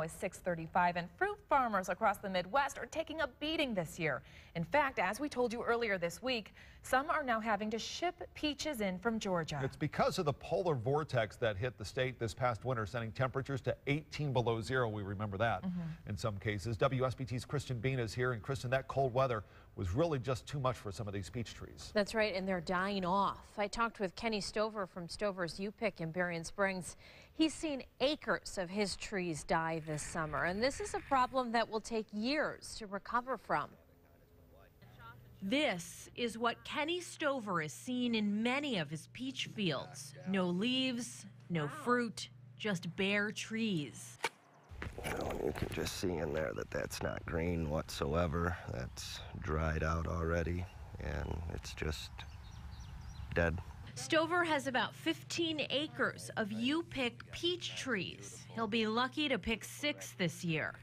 Is 6:35, and fruit farmers across the Midwest are taking a beating this year. In fact, as we told you earlier this week, some are now having to ship peaches in from Georgia. It's because of the polar vortex that hit the state this past winter, sending temperatures to 18 below zero. We remember that in some cases. WSBT's Kristen Bean is here, and Kristen, that cold weather was really just too much for some of these peach trees. That's right, and they're dying off. I talked with Kenny Stover from Stover's U-Pick in Berrien Springs. He's seen acres of his trees die this summer, and this is a problem that will take years to recover from. This is what Kenny Stover has seen in many of his peach fields. No leaves, no fruit, just bare trees. You can just see in there that that's not green whatsoever. That's dried out already, and it's just dead. Stover has about 15 acres of U-Pick peach trees. He'll be lucky to pick 6 this year.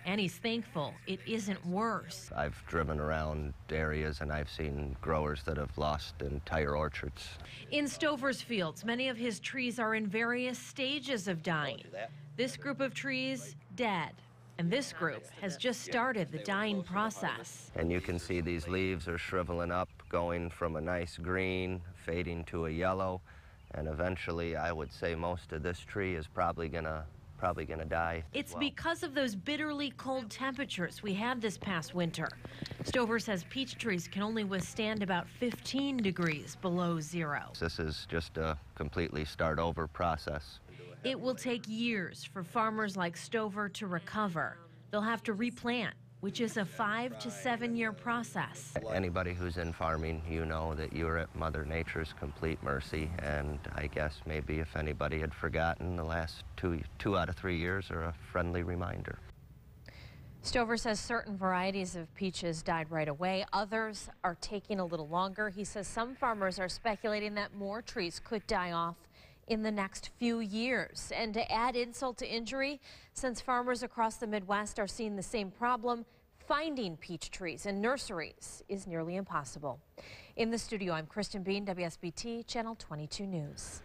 And he's thankful it isn't worse. I've driven around areas and I've seen growers that have lost entire orchards. In Stover's fields, many of his trees are in various stages of dying. This group of trees, dead. And this group has just started the dying process. And you can see these leaves are shriveling up, going from a nice green, fading to a yellow. And eventually, I would say most of this tree is probably gonna die. It's because of those bitterly cold temperatures we had this past winter. Stover says peach trees can only withstand about 15 degrees below zero. This is just a completely start over process. It will take years for farmers like Stover to recover. They'll have to replant, which is a 5 to 7 year process. Anybody who's in farming, you know that you're at Mother Nature's complete mercy, and I guess maybe if anybody had forgotten, the last two out of 3 years are a friendly reminder. Stover says certain varieties of peaches died right away. Others are taking a little longer. He says some farmers are speculating that more trees could die off in the next few years. And to add insult to injury, since farmers across the Midwest are seeing the same problem, finding peach trees in nurseries is nearly impossible. In the studio, I'm Kristen Bean, WSBT Channel 22 News.